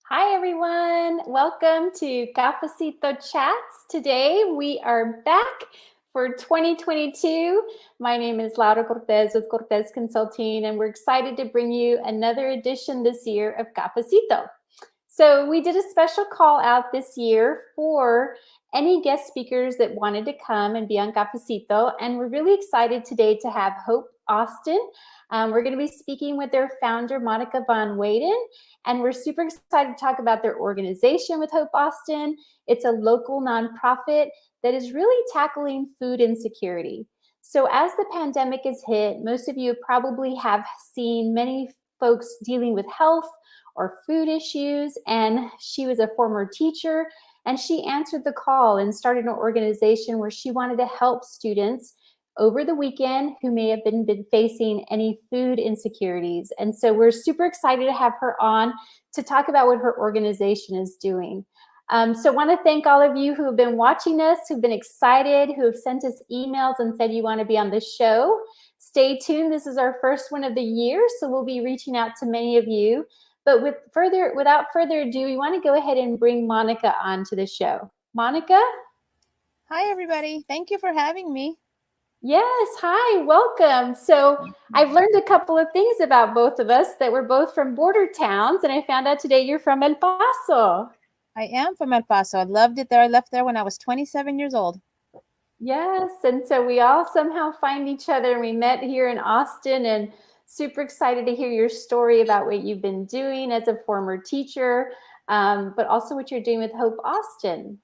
Hi, everyone. Welcome to Cafecito Chats. Today we are back for 2022. My name is Laura Cortez with Cortez Consulting, and we're excited to bring you another edition this year of Cafecito. So we did a special call out this year for any guest speakers that wanted to come and be on Cafecito. And we're really excited today to have HopeAustin. We're going to be speaking with their founder, Monica von Waaden. And we're super excited to talk about their organization with HopeAustin. It's a local nonprofit that is really tackling food insecurity. So as the pandemic has hit, most of you probably have seen many folks dealing with health or food issues. And she was a former teacher, and she answered the call and started an organization where she wanted to help students over the weekend who may have been facing any food insecurities. And so we're super excited to have her on to talk about what her organization is doing. So I want to thank all of you who have been watching us, who've been excited, who have sent us emails and said you want to be on the show. Stay tuned. This is our first one of the year, so we'll be reaching out to many of you. But without further ado, we want to go ahead and bring Monica on to the show. Monica? Hi, everybody. Thank you for having me. Yes, hi, welcome. So I've learned a couple of things about both of us, that we're both from border towns, and I found out today you're from El Paso. I am from El Paso. I loved it there. I left there when I was 27 years old. Yes, and so we all somehow find each other, and we met here in Austin, and super excited to hear your story about what you've been doing as a former teacher, but also what you're doing with HopeAustin.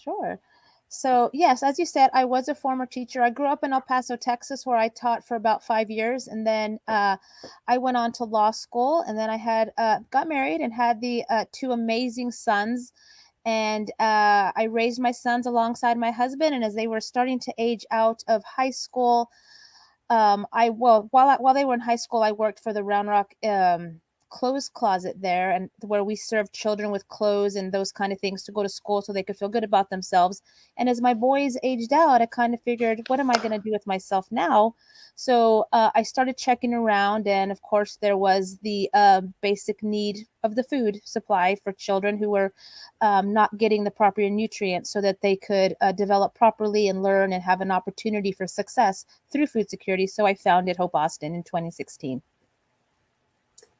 Sure. So, yes, as you said, I was a former teacher. I grew up in El Paso, Texas, where I taught for about 5 years. And then I went on to law school. And then I had got married and had the two amazing sons. And I raised my sons alongside my husband. And as they were starting to age out of high school, while they were in high school, I worked for the Round Rock clothes closet there, and where we served children with clothes and those kind of things to go to school so they could feel good about themselves. And as my boys aged out, I kind of figured, what am I going to do with myself now? So I started checking around, and of course there was the basic need of the food supply for children who were not getting the proper nutrients so that they could develop properly and learn and have an opportunity for success through food security. So I founded HopeAustin in 2016.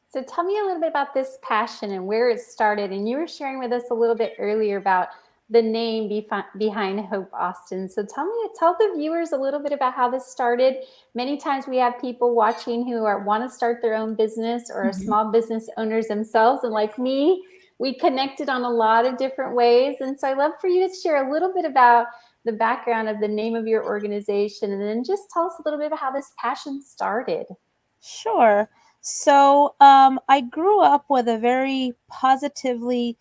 So tell me a little bit about this passion and where it started. And you were sharing with us a little bit earlier about the name behind HopeAustin. So tell the viewers a little bit about how this started. Many times we have people watching who want to start their own business or are small business owners themselves. And like me, we connected on a lot of different ways. And so I'd love for you to share a little bit about the background of the name of your organization, and then just tell us a little bit about how this passion started. Sure. So I grew up with a very positively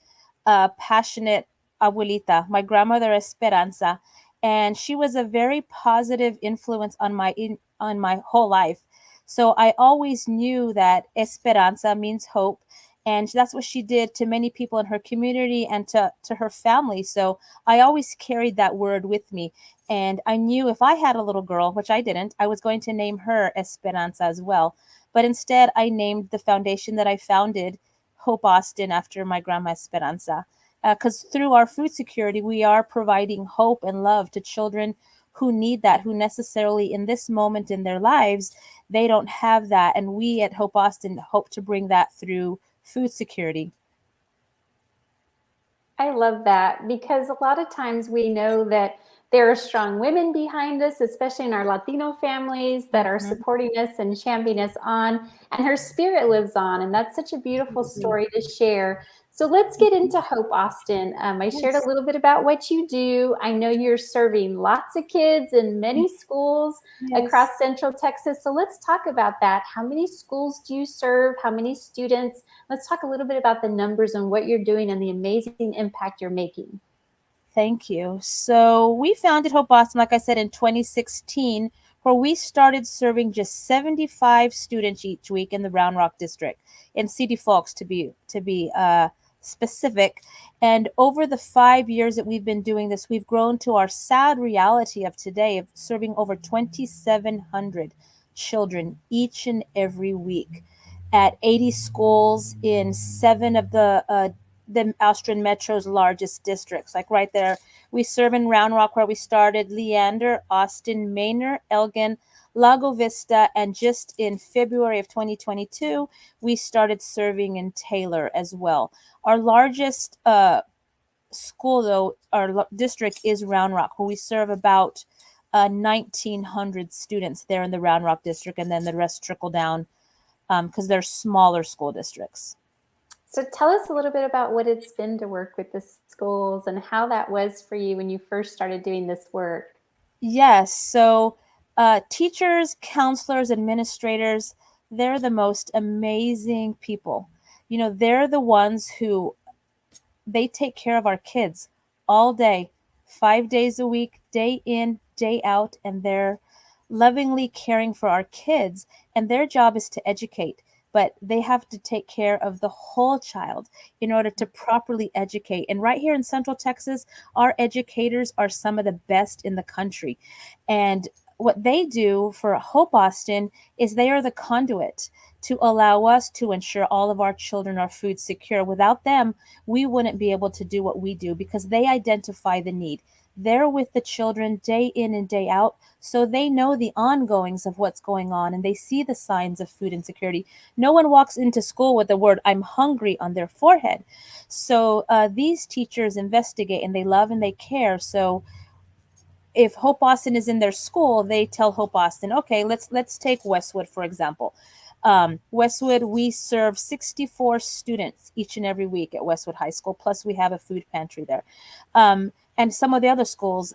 passionate abuelita, my grandmother Esperanza, and she was a very positive influence on my whole life. So I always knew that Esperanza means hope, and that's what she did to many people in her community and to her family. So I always carried that word with me. And I knew if I had a little girl, which I didn't, I was going to name her Esperanza as well. But instead, I named the foundation that I founded HopeAustin after my grandma Esperanza. Because through our food security, we are providing hope and love to children who need that, who necessarily in this moment in their lives, they don't have that. And we at HopeAustin hope to bring that through food security. I love that, because a lot of times we know that there are strong women behind us, especially in our Latino families, that are Mhm. supporting us and championing us on, and her spirit lives on. And that's such a beautiful story to share. So let's get into HopeAustin. I shared a Yes. little bit about what you do. I know you're serving lots of kids in many schools across Yes. Central Texas. So let's talk about that. How many schools do you serve? How many students? Let's talk a little bit about the numbers and what you're doing and the amazing impact you're making. Thank you. So we founded HopeAustin, like I said, in 2016, where we started serving just 75 students each week in the Round Rock district, in City Folks to be specific. And over the 5 years that we've been doing this, we've grown to our sad reality of today of serving over 2,700 children each and every week. at 80 schools in 7 of the Austrian Metro's largest districts. Like right there, we serve in Round Rock where we started, Leander, Austin, Manor, Elgin, Lago Vista, and just in February of 2022, we started serving in Taylor as well. Our largest school, though, our district is Round Rock, where we serve about 1,900 students there in the Round Rock district, and then the rest trickle down because they're smaller school districts. So tell us a little bit about what it's been to work with the schools and how that was for you when you first started doing this work. Yes, so teachers, counselors, administrators, they're the most amazing people. You know, they're the ones who they take care of our kids all day, 5 days a week, day in, day out, and they're lovingly caring for our kids. And their job is to educate, but they have to take care of the whole child in order to properly educate. And right here in Central Texas, our educators are some of the best in the country. And what they do for HopeAustin is they are the conduit to allow us to ensure all of our children are food secure. Without them, we wouldn't be able to do what we do because they identify the need. They're with the children day in and day out, so they know the ongoings of what's going on and they see the signs of food insecurity. No one walks into school with the word "I'm hungry" on their forehead. So these teachers investigate and they love and they care. So if HopeAustin is in their school, they tell HopeAustin, okay, let's take Westwood for example. Westwood, we serve 64 students each and every week at Westwood High School. Plus, we have a food pantry there. And some of the other schools,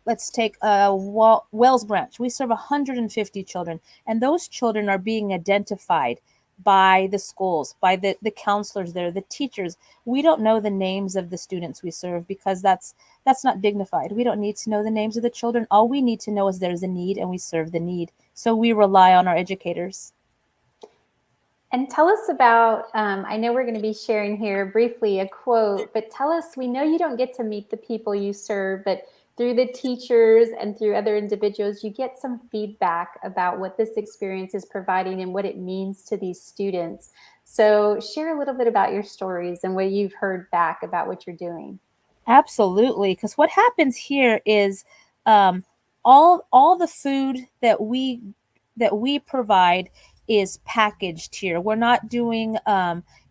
let's take Wells Branch. We serve 150 children, and those children are being identified by the schools, by the counselors there, the teachers. We don't know the names of the students we serve because that's not dignified. We don't need to know the names of the children. All we need to know is there's a need and we serve the need. So we rely on our educators. And tell us about, I know we're going to be sharing here briefly a quote, but tell us, we know you don't get to meet the people you serve, but through the teachers and through other individuals, you get some feedback about what this experience is providing and what it means to these students. So share a little bit about your stories and what you've heard back about what you're doing. Absolutely, because what happens here is um, all the food that we provide is packaged here. We're not doing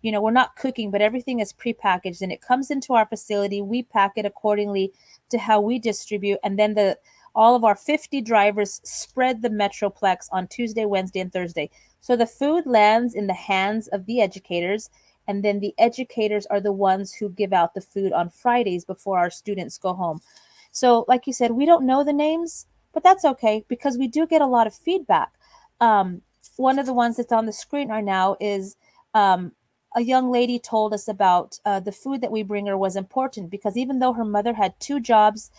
we're not cooking, but everything is prepackaged and it comes into our facility. We pack it accordingly to how we distribute, and then the all of our 50 drivers spread the metroplex on Tuesday, Wednesday, and Thursday. So the food lands in the hands of the educators, and then the educators are the ones who give out the food on Fridays before our students go home. So, like you said, we don't know the names, but that's okay because we do get a lot of feedback. Um, One of the ones that's on the screen right now is a young lady told us about the food that we bring her was important because even though her mother had 2 jobs,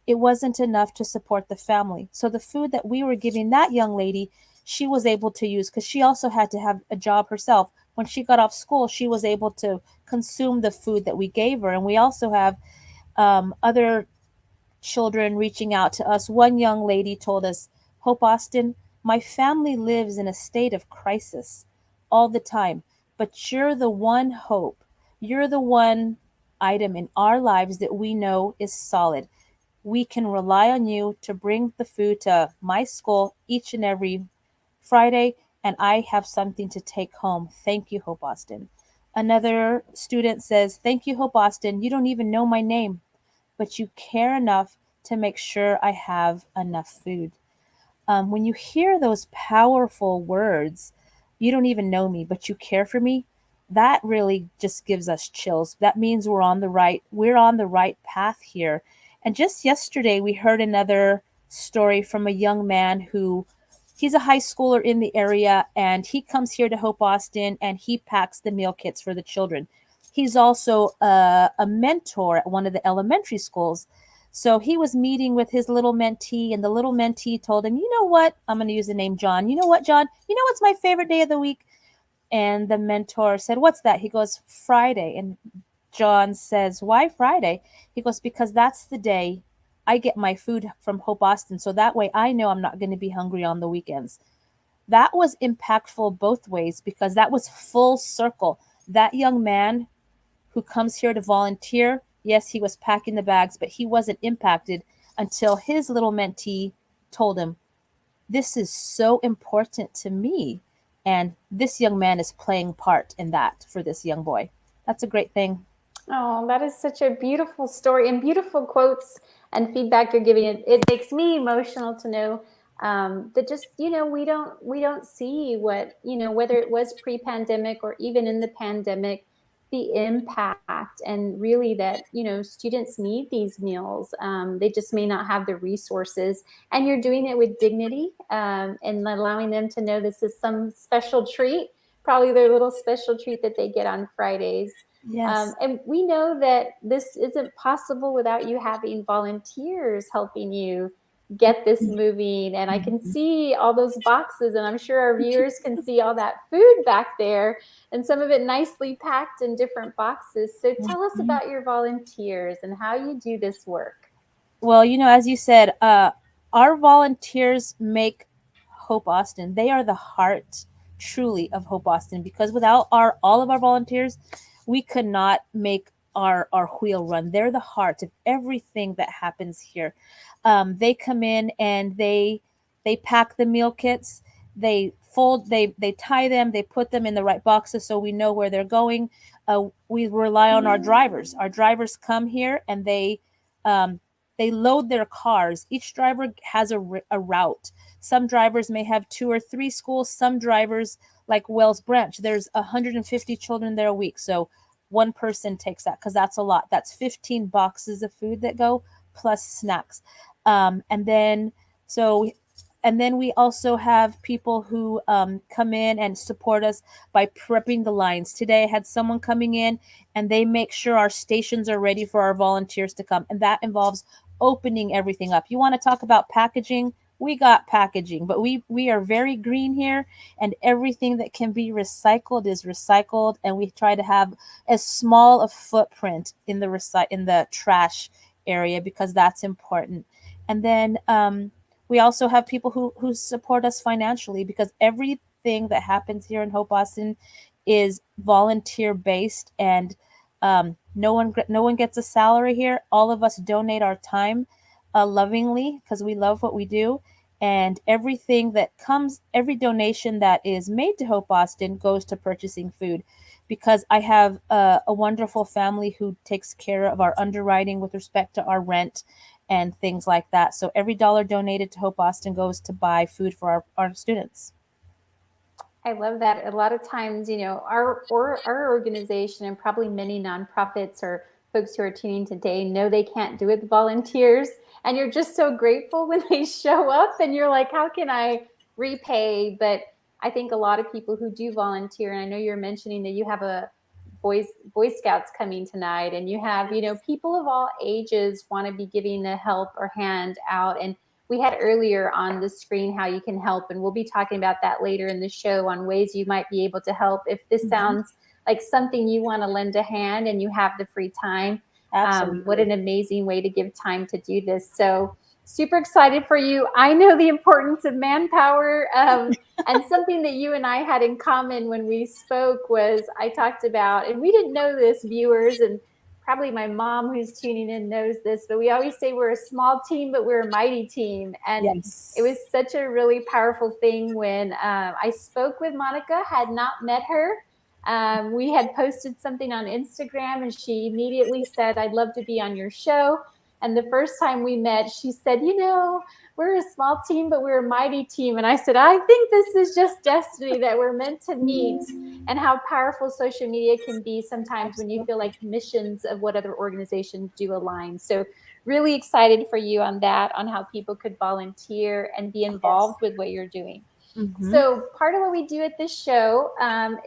it wasn't enough to support the family. So the food that we were giving that young lady, she was able to use because she also had to have a job herself. When she got off school, she was able to consume the food that we gave her. And we also have other children reaching out to us. One young lady told us, HopeAustin, my family lives in a state of crisis all the time, but you're the one hope. You're the one item in our lives that we know is solid. We can rely on you to bring the food to my school each and every Friday, and I have something to take home. Thank you, HopeAustin. Another student says, thank you, HopeAustin. You don't even know my name, but you care enough to make sure I have enough food. When you hear those powerful words, you don't even know me, but you care for me, that really just gives us chills. That means we're on the right path here. And just yesterday, we heard another story from a young man who he's a high schooler in the area and he comes here to HopeAustin and he packs the meal kits for the children. He's also a mentor at one of the elementary schools. So he was meeting with his little mentee, and the little mentee told him, you know what? I'm going to use the name John. You know what, John? You know what's my favorite day of the week? And the mentor said, what's that? He goes, Friday. And John says, why Friday? He goes, because that's the day I get my food from HopeAustin. So that way I know I'm not going to be hungry on the weekends. that was impactful both ways because that was full circle. That young man who comes here to volunteer, yes, he was packing the bags, but he wasn't impacted until his little mentee told him, this is so important to me. And this young man is playing part in that for this young boy. That's a great thing. Oh, that is such a beautiful story and beautiful quotes and feedback you're giving. It makes me emotional to know that just we don't see what whether it was pre-pandemic or even in the pandemic, the impact and really that students need these meals. They just may not have the resources, and you're doing it with dignity and allowing them to know this is some special treat, probably their little special treat that they get on Fridays. Yes. And we know that this isn't possible without you having volunteers helping you get this moving. And I can see all those boxes, and I'm sure our viewers can see all that food back there, and some of it nicely packed in different boxes. So tell us about your volunteers and how you do this work. Well, as you said, our volunteers make Hope Austin. They are the heart, truly, of Hope Austin. Because without all of our volunteers, we could not make our wheel run. They're the heart of everything that happens here. They come in and they pack the meal kits. They fold. They tie them. They put them in the right boxes so we know where they're going. We rely on our drivers. Our drivers come here and um, they load their cars. Each driver has a route. Some drivers may have 2 or 3 schools. Some drivers, like Wells Branch, there's 150 children there a week. So one person takes that because that's a lot. That's 15 boxes of food that go plus snacks. And then so and then we also have people who come in and support us by prepping the lines. Today I had someone coming in and they make sure our stations are ready for our volunteers to come. And that involves opening everything up. You want to talk about packaging? We got packaging, but we are very green here, and everything that can be recycled is recycled, and we try to have as small a footprint in the trash area because that's important. And then we also have people who support us financially because everything that happens here in Hope Austin is volunteer based, and no one gets a salary here. All of us donate our time lovingly because we love what we do. And every donation that is made to Hope Austin goes to purchasing food because I have a wonderful family who takes care of our underwriting with respect to our rent and things like that. So every dollar donated to Hope Austin goes to buy food for our students. I love that. A lot of times, our organization and probably many nonprofits or folks who are tuning today know they can't do it with volunteers. And you're just so grateful when they show up and you're like, how can I repay? But I think a lot of people who do volunteer, and I know you're mentioning that you have a Boy Scouts coming tonight, and you have, people of all ages want to be giving a help or hand out. And we had earlier on the screen how you can help, and we'll be talking about that later in the show on ways you might be able to help if this sounds like something you want to lend a hand and you have the free time. Absolutely. What an amazing way to give time to do this. So super excited for you. I know the importance of manpower. And something that you and I had in common when we spoke was I talked about, and we didn't know this, viewers, and probably my mom who's tuning in knows this, but we always say we're a small team, but we're a mighty team. And Yes. it was such a really powerful thing when I spoke with Monica, had not met her. We had posted something on Instagram and she immediately said, I'd love to be on your show. And the first time we met, she said, we're a small team, but we're a mighty team. And I said, I think this is just destiny that we're meant to meet, and how powerful social media can be sometimes when you feel like missions of what other organizations do align. So really excited for you on that, on how people could volunteer and be involved with what you're doing. So part of what we do at this show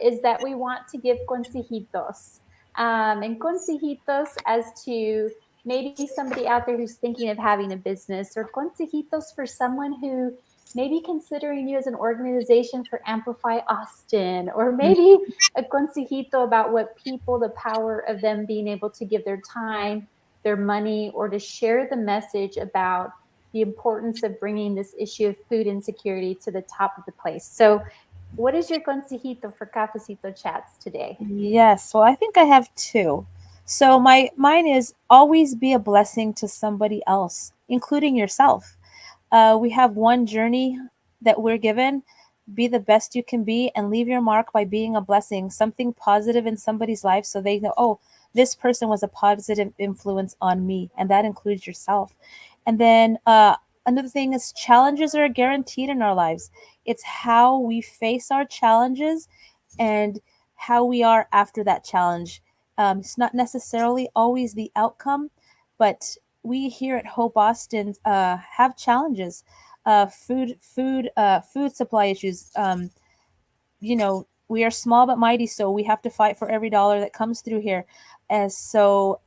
is that we want to give consejitos. And consejitos as to maybe somebody out there who's thinking of having a business, or consejitos for someone who may be considering you as an organization for Amplify Austin, or maybe a consejito about what people, the power of them being able to give their time, their money, or to share the message about the importance of bringing this issue of food insecurity to the top of the place. So what is your consejito for Cafecito Chats today? Yes, well, I think I have two. So mine is always be a blessing to somebody else, including yourself. We have one journey that we're given. Be the best you can be and leave your mark by being a blessing, something positive in somebody's life so they know, oh, this person was a positive influence on me. And that includes yourself. And then another thing is challenges are guaranteed in our lives. It's how we face our challenges and how we are after that challenge. It's not necessarily always the outcome, but we here at Hope Austin have challenges, food supply issues. We are small but mighty, so we have to fight for every dollar that comes through here. As so,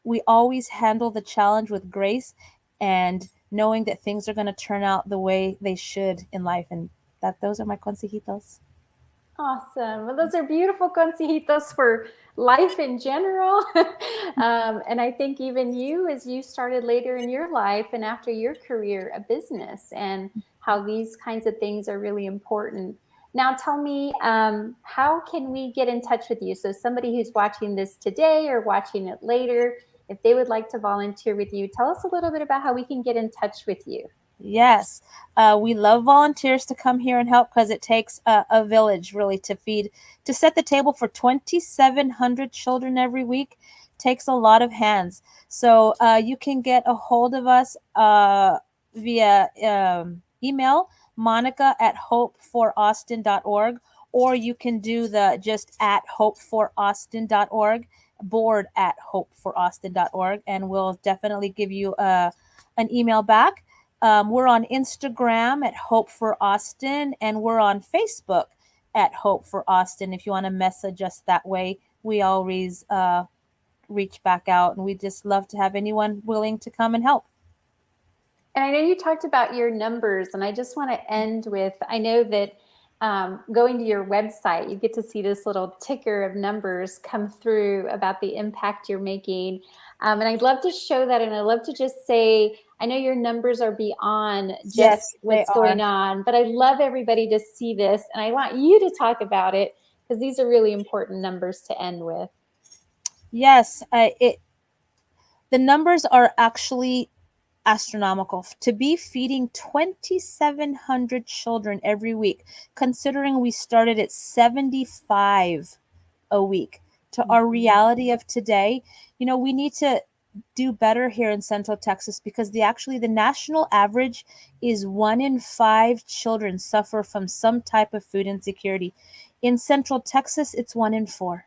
we always handle the challenge with grace and knowing that things are going to turn out the way they should in life, and that those are my consejitos. Awesome. Well, those are beautiful consejitos for life in general. And I think even you, as you started later in your life and after your career, a business, and how these kinds of things are really important. Now, tell me, how can we get in touch with you? So, somebody who's watching this today or watching it later, if they would like to volunteer with you, tell us a little bit about how we can get in touch with you. Yes, we love volunteers to come here and help because it takes a village really to set the table for 2,700 children every week. Takes a lot of hands. So you can get a hold of us via email, Monica at hopefораustin.org, or you can do the just at hopefораustin.org, board at hopefораustin.org, and we'll definitely give you an email back. We're on Instagram at Hope for Austin, and we're on Facebook at Hope for Austin. If you want to message us that way, we always reach back out, and we just love to have anyone willing to come and help. And I know you talked about your numbers, and I just want to end with, I know that going to your website, you get to see this little ticker of numbers come through about the impact you're making. And I'd love to show that. And I'd love to just say, I know your numbers are beyond just Yes, what's going on, but I'd love everybody to see this. And I want you to talk about it because these are really important numbers to end with. Yes, the numbers are actually astronomical. To be feeding 2,700 children every week, considering we started at 75 a week, to our reality of today, we need to do better here in Central Texas because the national average is 1 in 5 children suffer from some type of food insecurity. In Central Texas, it's 1 in 4.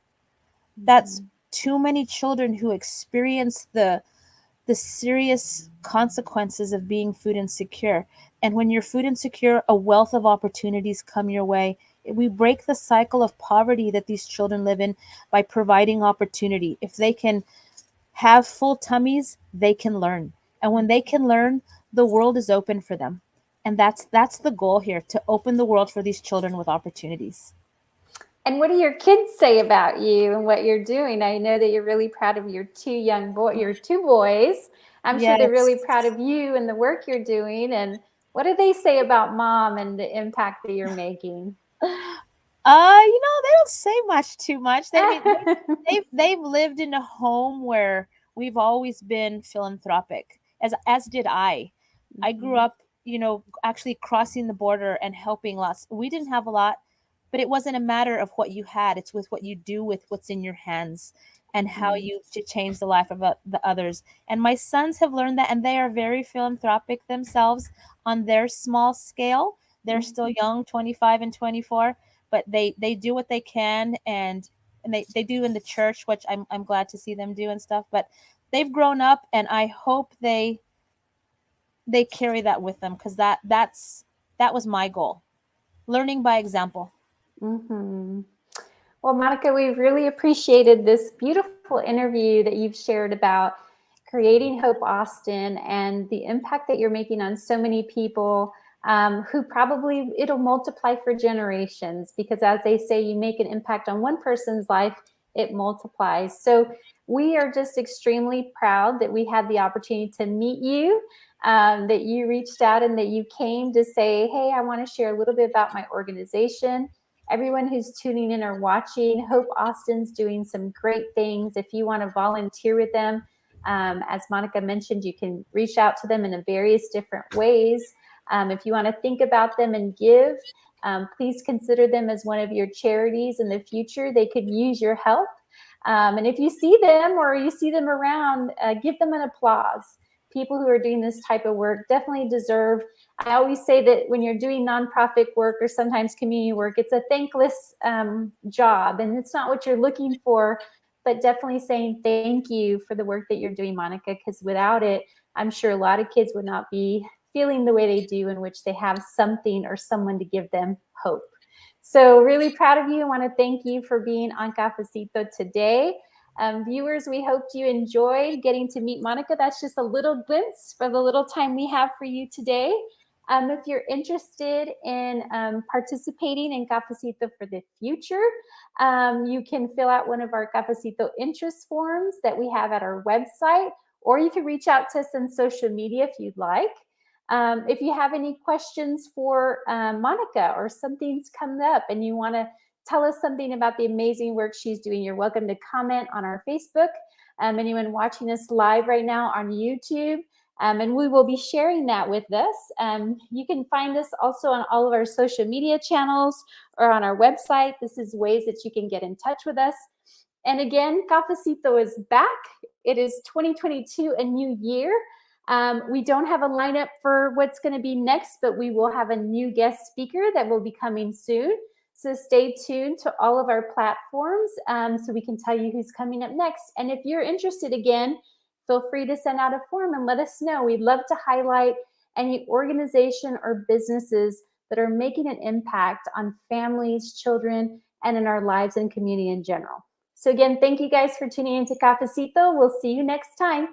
That's too many children who experience the serious consequences of being food insecure. And when you're food insecure, a wealth of opportunities come your way. We break the cycle of poverty that these children live in by providing opportunity. If they can have full tummies, they can learn. And when they can learn, the world is open for them. And that's the goal here, to open the world for these children with opportunities. And what do your kids say about you and what you're doing? I know that you're really proud of your your 2 boys. I'm sure they're really Yes. proud of you and the work you're doing. And what do they say about mom and the impact that you're making? They don't say much too much. They've lived in a home where we've always been philanthropic, as did I. I grew up, actually crossing the border and helping lots. We didn't have a lot, but it wasn't a matter of what you had. It's with what you do with what's in your hands and how you to change the life of the others. And my sons have learned that, and they are very philanthropic themselves on their small scale. They're still young, 25 and 24, but they do what they can, and they do in the church, which I'm glad to see them do and stuff. But they've grown up, and I hope they carry that with them, because that was my goal, learning by example. Mm-hmm. Well, Monica, we've really appreciated this beautiful interview that you've shared about creating Hope Austin and the impact that you're making on so many people, who probably it'll multiply for generations, because as they say, you make an impact on one person's life, it multiplies. So we are just extremely proud that we had the opportunity to meet you. that you reached out and that you came to say, hey, I want to share a little bit about my organization. Everyone who's tuning in or watching, Hope Austin's doing some great things. If you want to volunteer with them, as Monica mentioned, you can reach out to them in various different ways. If you want to think about them and give, please consider them as one of your charities in the future. They could use your help. And if you see them or you see them around, give them an applause. People who are doing this type of work definitely deserve. I always say that when you're doing nonprofit work or sometimes community work, it's a thankless job, and it's not what you're looking for, but definitely saying thank you for the work that you're doing, Monica, because without it, I'm sure a lot of kids would not be feeling the way they do, in which they have something or someone to give them hope. So really proud of you. I want to thank you for being on Cafecito today. Viewers, we hoped you enjoyed getting to meet Monica. That's just a little glimpse for the little time we have for you today. If you're interested in participating in Cafecito for the future, you can fill out one of our Cafecito interest forms that we have at our website, or you can reach out to us on social media if you'd like. If you have any questions for Monica, or something's come up and you want to tell us something about the amazing work she's doing, you're welcome to comment on our Facebook. Anyone watching us live right now on YouTube, and we will be sharing that with us. You can find us also on all of our social media channels or on our website. This is ways that you can get in touch with us. And again, Cafecito is back. It is 2022, a new year. We don't have a lineup for what's going to be next, but we will have a new guest speaker that will be coming soon. So stay tuned to all of our platforms so we can tell you who's coming up next. And if you're interested, again, feel free to send out a form and let us know. We'd love to highlight any organization or businesses that are making an impact on families, children, and in our lives and community in general. So again, thank you guys for tuning into Cafecito. We'll see you next time.